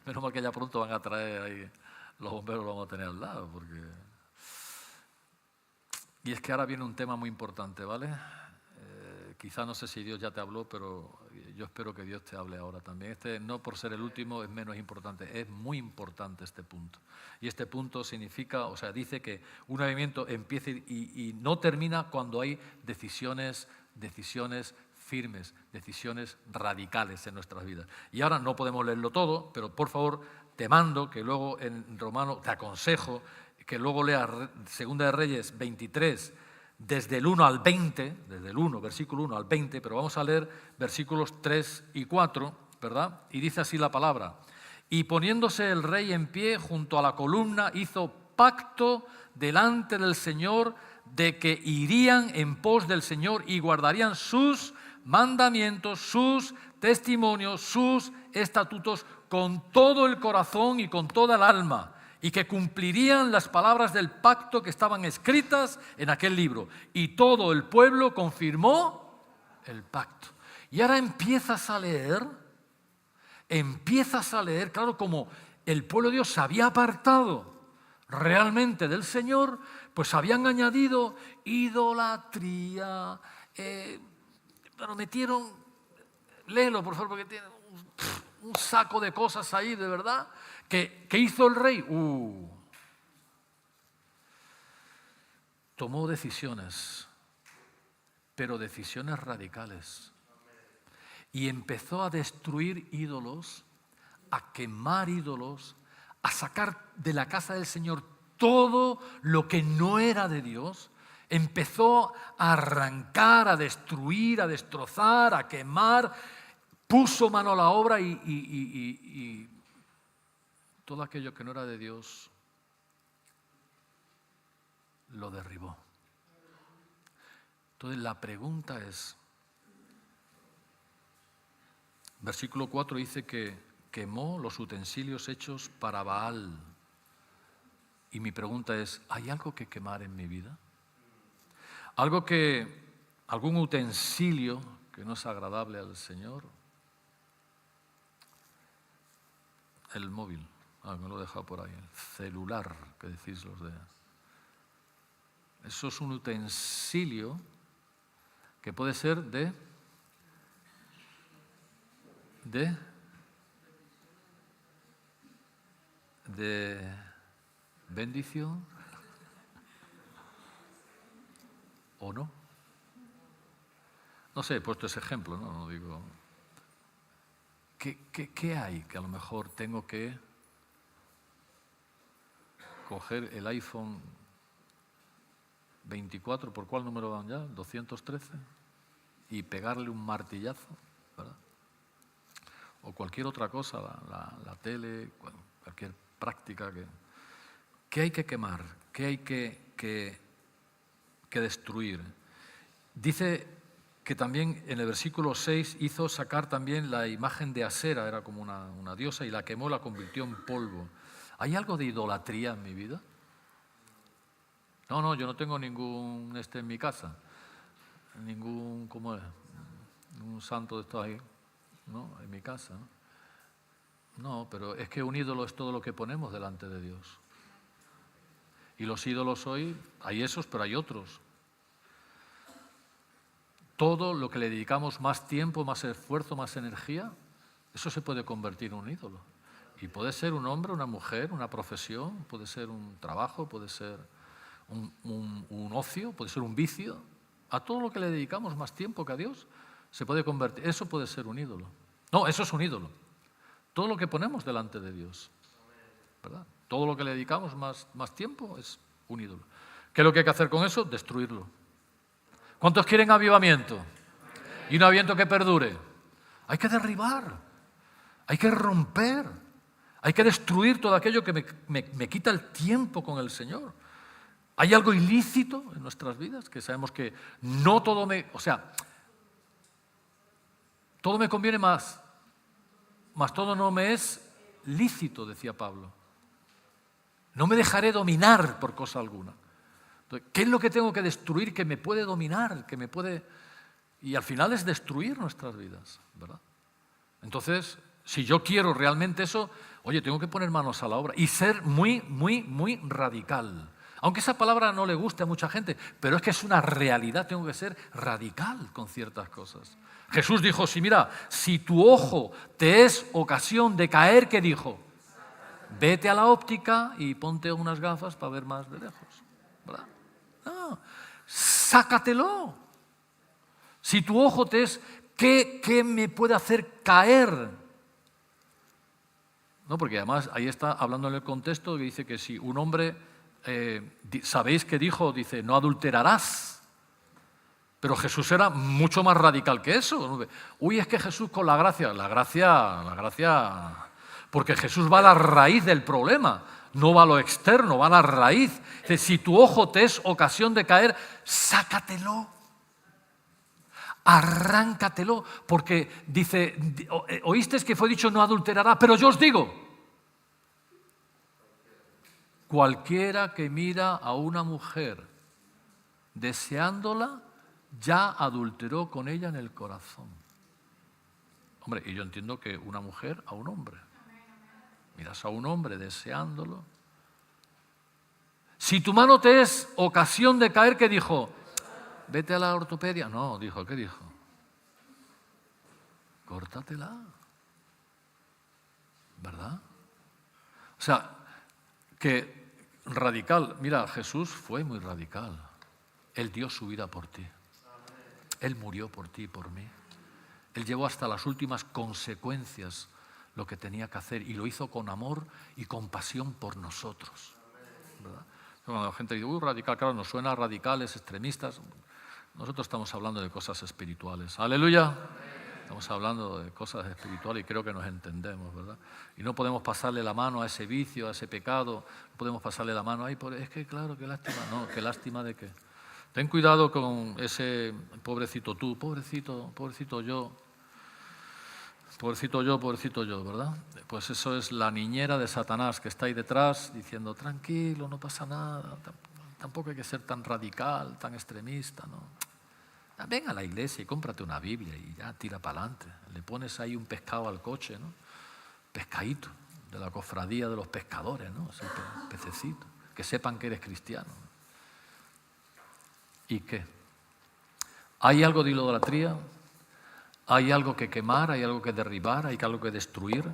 Menos mal que ya pronto van a traer ahí, los bomberos los vamos a tener al lado, porque... Y es que ahora viene un tema muy importante, ¿vale? Quizá no sé si Dios ya te habló, pero yo espero que Dios te hable ahora también. No por ser el último es menos importante, es muy importante este punto. Y este punto significa, o sea, dice que un movimiento empieza y no termina cuando hay decisiones firmes, decisiones radicales en nuestras vidas. Y ahora no podemos leerlo todo, pero por favor te mando que luego en Romanos, te aconsejo que luego leas 2 de Reyes 23, desde el 1 al 20, desde el 1, versículo 1 al 20, pero vamos a leer versículos 3 y 4, ¿verdad? Y dice así la palabra. Y poniéndose el rey en pie junto a la columna, hizo pacto delante del Señor de que irían en pos del Señor y guardarían sus mandamientos, sus testimonios, sus estatutos con todo el corazón y con toda el alma, y que cumplirían las palabras del pacto que estaban escritas en aquel libro. Y todo el pueblo confirmó el pacto. Y ahora empiezas a leer, claro, como el pueblo de Dios se había apartado realmente del Señor, pues habían añadido idolatría, pero metieron, léelo por favor, porque tiene un saco de cosas ahí, de verdad. ¿Qué hizo el rey? Tomó decisiones, pero decisiones radicales. Y empezó a destruir ídolos, a quemar ídolos, a sacar de la casa del Señor todo lo que no era de Dios. Empezó a arrancar, a destruir, a destrozar, a quemar. Puso mano a la obra y todo aquello que no era de Dios lo derribó. Entonces la pregunta es, versículo 4 dice que quemó los utensilios hechos para Baal. Y mi pregunta es, ¿hay algo que quemar en mi vida? ¿Algún utensilio que no es agradable al Señor? El móvil. Me lo he dejado por ahí. El celular, que decís los de... Eso es un utensilio que puede ser de bendición o no. No sé, he puesto ese ejemplo, no digo... ¿Qué hay que a lo mejor tengo que coger el iPhone 24, ¿por cuál número van ya? 213, y pegarle un martillazo, ¿verdad? O cualquier otra cosa, la tele, cualquier práctica que hay que quemar, que hay que destruir. Dice que también en el versículo 6 hizo sacar también la imagen de Asera, era como una diosa, y la quemó, la convirtió en polvo. ¿Hay algo de idolatría en mi vida? No, yo no tengo ningún en mi casa, ¿cómo es? Un santo de estos ahí, ¿no? En mi casa, ¿no? No, pero es que un ídolo es todo lo que ponemos delante de Dios. Y los ídolos hoy, hay esos, pero hay otros. Todo lo que le dedicamos más tiempo, más esfuerzo, más energía, eso se puede convertir en un ídolo. Y puede ser un hombre, una mujer, una profesión, puede ser un trabajo, puede ser un ocio, puede ser un vicio. A todo lo que le dedicamos más tiempo que a Dios se puede convertir. Eso puede ser un ídolo. No, eso es un ídolo. Todo lo que ponemos delante de Dios, ¿verdad? Todo lo que le dedicamos más tiempo es un ídolo. ¿Qué es lo que hay que hacer con eso? Destruirlo. ¿Cuántos quieren avivamiento? Y un avivamiento que perdure. Hay que derribar, hay que romper, hay que destruir todo aquello que me quita el tiempo con el Señor. ¿Hay algo ilícito en nuestras vidas? Que sabemos que no todo todo me conviene más todo no me es lícito, decía Pablo. No me dejaré dominar por cosa alguna. Entonces, ¿qué es lo que tengo que destruir que me puede dominar, que me puede...? Y al final es destruir nuestras vidas, ¿verdad? Entonces, si yo quiero realmente eso, oye, tengo que poner manos a la obra y ser muy, muy, muy radical. Aunque esa palabra no le guste a mucha gente, pero es que es una realidad, tengo que ser radical con ciertas cosas. Jesús dijo, si tu ojo te es ocasión de caer, ¿qué dijo? Vete a la óptica y ponte unas gafas para ver más de lejos, ¿verdad? No, sácatelo. Si tu ojo te es, ¿qué me puede hacer caer? No, porque además ahí está hablando en el contexto que dice que si un hombre, ¿sabéis qué dijo? Dice, no adulterarás. Pero Jesús era mucho más radical que eso. Uy, es que Jesús con la gracia, porque Jesús va a la raíz del problema, no va a lo externo, va a la raíz. Dice, si tu ojo te es ocasión de caer, sácatelo. Arráncatelo, porque dice, oísteis que fue dicho no adulterará, pero yo os digo, cualquiera que mira a una mujer deseándola, ya adulteró con ella en el corazón. Hombre, y yo entiendo que una mujer a un hombre. Miras a un hombre deseándolo. Si tu mano te es ocasión de caer, ¿qué dijo? Vete a la ortopedia. No, dijo, ¿qué dijo? Córtatela. ¿Verdad? O sea, que radical. Mira, Jesús fue muy radical. Él dio su vida por ti. Él murió por ti y por mí. Él llevó hasta las últimas consecuencias lo que tenía que hacer y lo hizo con amor y compasión por nosotros, ¿verdad? Cuando la gente dice, radical, claro, nos suena a radicales, extremistas. Nosotros estamos hablando de cosas espirituales. ¡Aleluya! Estamos hablando de cosas espirituales y creo que nos entendemos, ¿verdad? Y no podemos pasarle la mano a ese vicio, a ese pecado. No podemos pasarle la mano ahí, es que claro, qué lástima. No, qué lástima de qué. Ten cuidado con ese pobrecito tú, pobrecito yo, ¿verdad? Pues eso es la niñera de Satanás que está ahí detrás diciendo, tranquilo, no pasa nada, tampoco hay que ser tan radical, tan extremista, ¿no? Ven a la iglesia y cómprate una Biblia y ya tira para adelante. Le pones ahí un pescado al coche, ¿no? Pescadito, de la cofradía de los pescadores, ¿no? Ese pececito, que sepan que eres cristiano. ¿Y qué? ¿Hay algo de idolatría? ¿Hay algo que quemar? ¿Hay algo que derribar? ¿Hay algo que destruir?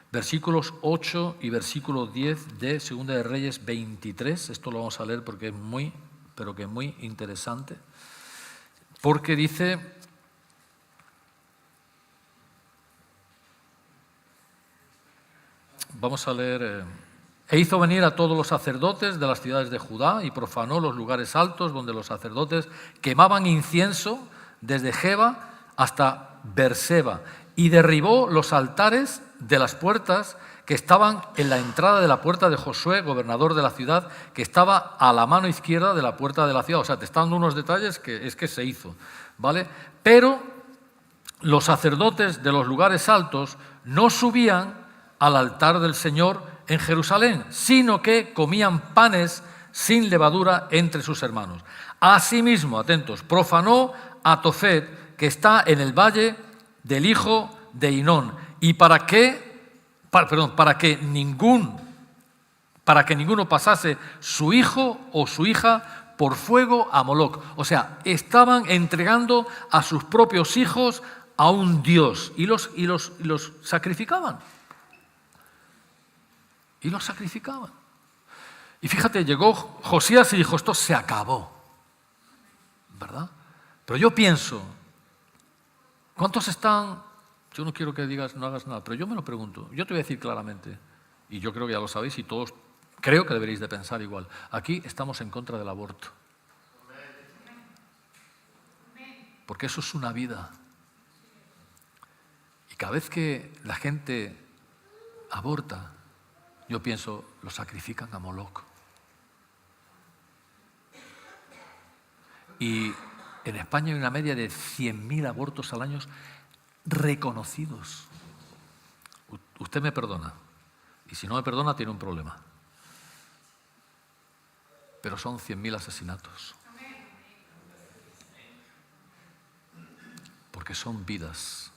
Versículos 8 y versículo 10 de 2 de Reyes 23. Esto lo vamos a leer porque es muy interesante. Porque dice, vamos a leer, e hizo venir a todos los sacerdotes de las ciudades de Judá y profanó los lugares altos donde los sacerdotes quemaban incienso desde Geba hasta Berseba y derribó los altares de las puertas que estaban en la entrada de la puerta de Josué, gobernador de la ciudad, que estaba a la mano izquierda de la puerta de la ciudad. O sea, te están dando unos detalles que es que se hizo, ¿vale? Pero los sacerdotes de los lugares altos no subían al altar del Señor en Jerusalén, sino que comían panes sin levadura entre sus hermanos. Asimismo, atentos, profanó a Tofet, que está en el valle del hijo de Hinón, y para que ningún para que ninguno pasase su hijo o su hija por fuego a Moloc. O sea, estaban entregando a sus propios hijos a un dios y los sacrificaban. Y los sacrificaban. Y fíjate, llegó Josías y dijo, esto se acabó. ¿Verdad? Pero yo pienso, ¿cuántos están? Yo no quiero que digas, no hagas nada, pero yo me lo pregunto. Yo te voy a decir claramente, y yo creo que ya lo sabéis y todos creo que deberéis de pensar igual. Aquí estamos en contra del aborto. Porque eso es una vida. Y cada vez que la gente aborta, yo pienso, lo sacrifican a Moloc. Y en España hay una media de 100.000 abortos al año reconocidos. Usted me perdona. Y si no me perdona, tiene un problema. Pero son 100.000 asesinatos. Porque son vidas.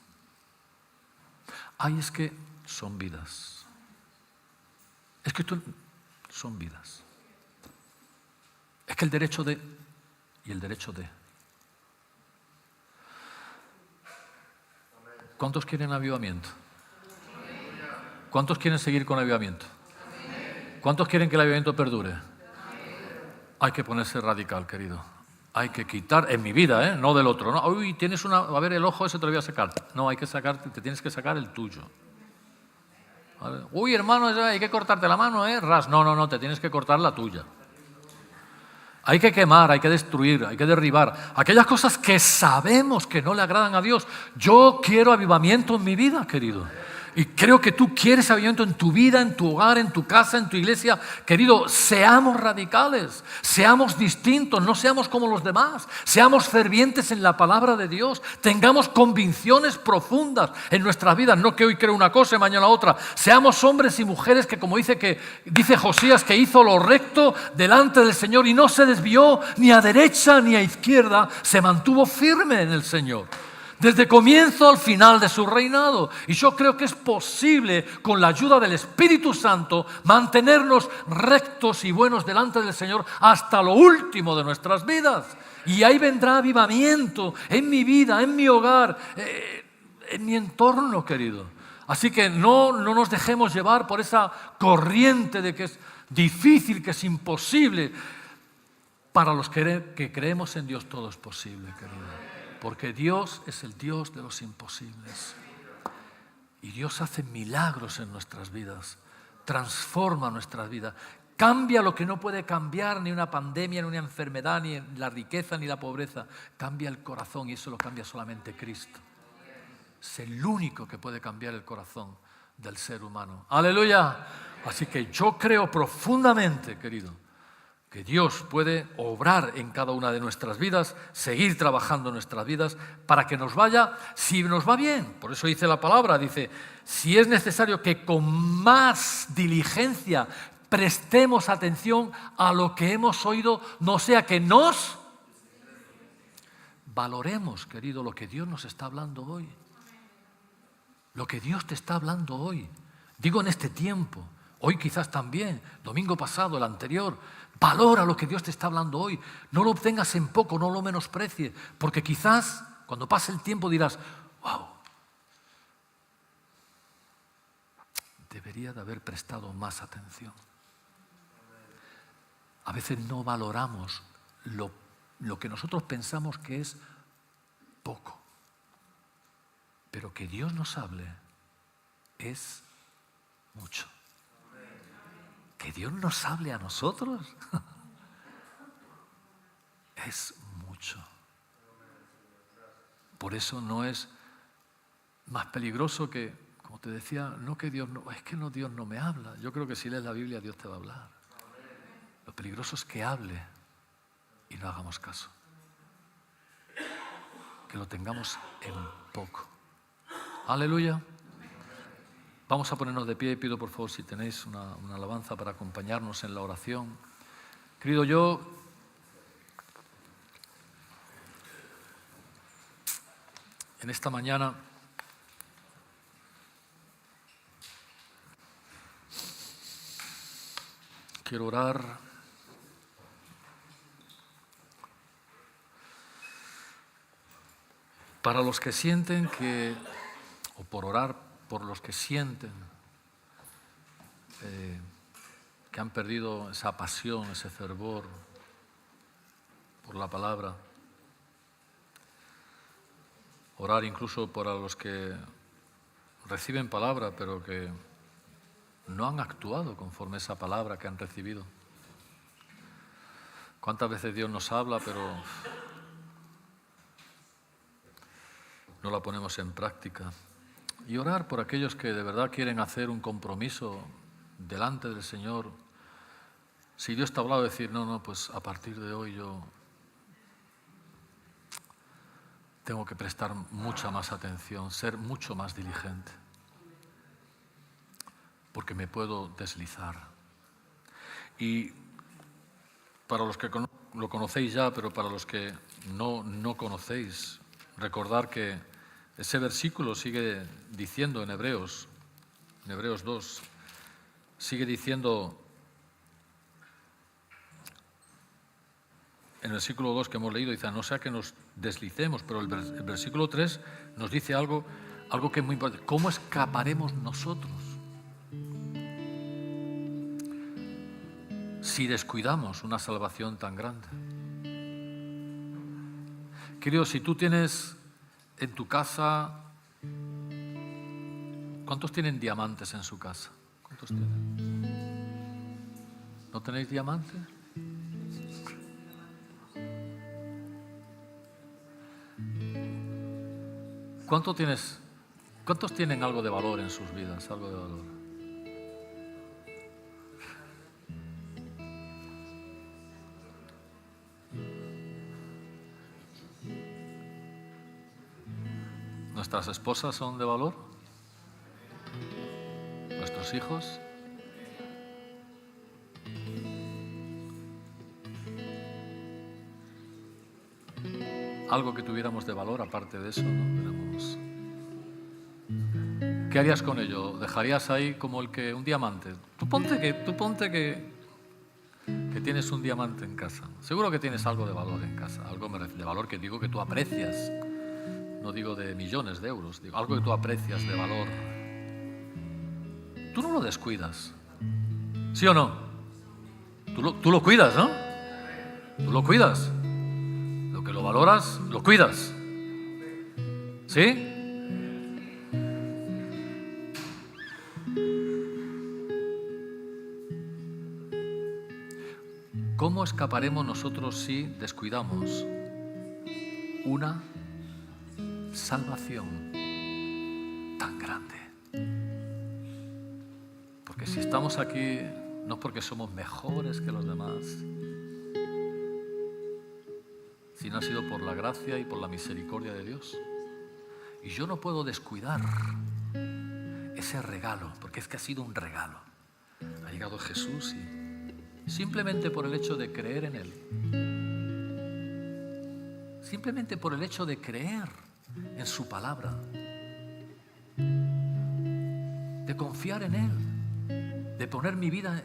Ay, es que son vidas. Es que son vidas. Es que el derecho de y el derecho de. ¿Cuántos quieren avivamiento? ¿Cuántos quieren seguir con avivamiento? ¿Cuántos quieren que el avivamiento perdure? Hay que ponerse radical, querido. Hay que quitar, en mi vida, no del otro. ¿No? Uy, tienes una, a ver, el ojo ese te lo voy a sacar. No, hay que sacarte, te tienes que sacar el tuyo. ¿Vale? Uy, hermano, hay que cortarte la mano, ras. No, te tienes que cortar la tuya. Hay que quemar, hay que destruir, hay que derribar aquellas cosas que sabemos que no le agradan a Dios. Yo quiero avivamiento en mi vida, querido. Y creo que tú quieres avivamiento en tu vida, en tu hogar, en tu casa, en tu iglesia. Querido, seamos radicales, seamos distintos, no seamos como los demás. Seamos fervientes en la palabra de Dios. Tengamos convicciones profundas en nuestras vidas. No que hoy creo una cosa y mañana otra. Seamos hombres y mujeres que, como dice Josías, que hizo lo recto delante del Señor y no se desvió ni a derecha ni a izquierda. Se mantuvo firme en el Señor. Desde comienzo al final de su reinado. Y yo creo que es posible, con la ayuda del Espíritu Santo, mantenernos rectos y buenos delante del Señor hasta lo último de nuestras vidas. Y ahí vendrá avivamiento en mi vida, en mi hogar, en mi entorno, querido. Así que no nos dejemos llevar por esa corriente de que es difícil, que es imposible. Para los que creemos en Dios todo es posible, querido. Porque Dios es el Dios de los imposibles. Y Dios hace milagros en nuestras vidas. Transforma nuestras vidas. Cambia lo que no puede cambiar ni una pandemia, ni una enfermedad, ni la riqueza, ni la pobreza. Cambia el corazón y eso lo cambia solamente Cristo. Es el único que puede cambiar el corazón del ser humano. ¡Aleluya! Así que yo creo profundamente, querido, que Dios puede obrar en cada una de nuestras vidas, seguir trabajando en nuestras vidas para que nos vaya, si nos va bien. Por eso dice la palabra, dice, si es necesario que con más diligencia prestemos atención a lo que hemos oído, no sea que nos valoremos, querido, lo que Dios nos está hablando hoy. Lo que Dios te está hablando hoy. Digo en este tiempo, hoy quizás también, domingo pasado, el anterior. Valora lo que Dios te está hablando hoy. No lo tengas en poco, no lo menosprecies. Porque quizás cuando pase el tiempo dirás, wow, debería de haber prestado más atención. A veces no valoramos lo que nosotros pensamos que es poco. Pero que Dios nos hable es mucho. Que Dios nos hable a nosotros es mucho. Por eso no es más peligroso que, como te decía, no que Dios no, es que no, Dios no me habla. Yo creo que si lees la Biblia Dios te va a hablar. Lo peligroso es que hable y no hagamos caso. Que lo tengamos en poco. Aleluya. Vamos a ponernos de pie y pido por favor si tenéis una alabanza para acompañarnos en la oración. Querido, yo en esta mañana Quiero orar para los que sienten que, o por orar por los que sienten que han perdido esa pasión, ese fervor por la palabra. Orar incluso para los que reciben palabra, pero que no han actuado conforme a esa palabra que han recibido. ¿Cuántas veces Dios nos habla, pero no la ponemos en práctica? Y orar por aquellos que de verdad quieren hacer un compromiso delante del Señor. Si Dios te ha hablado, decir, no, pues a partir de hoy yo tengo que prestar mucha más atención, ser mucho más diligente, porque me puedo deslizar. Y para los que lo conocéis ya, pero para los que no conocéis, recordar que ese versículo sigue diciendo en Hebreos 2, sigue diciendo en el versículo 2 que hemos leído, dice, no sea que nos deslicemos, pero el versículo 3 nos dice algo que es muy importante. ¿Cómo escaparemos nosotros si descuidamos una salvación tan grande? Querido, si tú tienes en tu casa, ¿cuántos tienen diamantes en su casa? ¿Cuántos tienen? ¿No tenéis diamantes? ¿Cuántos tienen algo de valor en sus vidas? Algo de valor. ¿Nuestras esposas son de valor? ¿Nuestros hijos? Algo que tuviéramos de valor aparte de eso, ¿no? ¿Qué harías con ello? ¿Dejarías ahí como un diamante? Tú ponte que tienes un diamante en casa. Seguro que tienes algo de valor en casa, algo de valor que digo que tú aprecias. No digo de millones de euros, digo algo que tú aprecias de valor. Tú no lo descuidas, ¿sí o no? Tú lo cuidas, ¿no? Tú lo cuidas. Lo que lo valoras, lo cuidas. ¿Sí? ¿Cómo escaparemos nosotros si descuidamos una salvación tan grande? Porque si estamos aquí no es porque somos mejores que los demás, sino ha sido por la gracia y por la misericordia de Dios. Y yo no puedo descuidar ese regalo, porque es que ha sido un regalo. Ha llegado Jesús y simplemente por el hecho de creer en Él, simplemente por el hecho de creer en su palabra, de confiar en Él, de poner mi vida,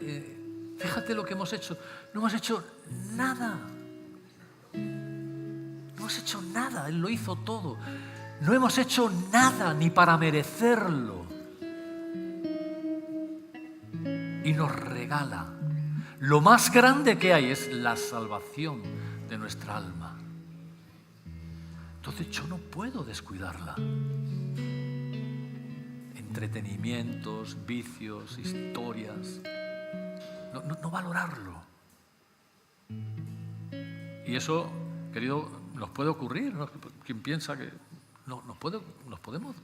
fíjate lo que hemos hecho, no hemos hecho nada, Él lo hizo todo, no hemos hecho nada ni para merecerlo, y nos regala. Lo más grande que hay es la salvación de nuestra alma. Entonces yo no puedo descuidarla. Entretenimientos, vicios, historias. No valorarlo. Y eso, querido, nos puede ocurrir, ¿no? Quien piensa que nos podemos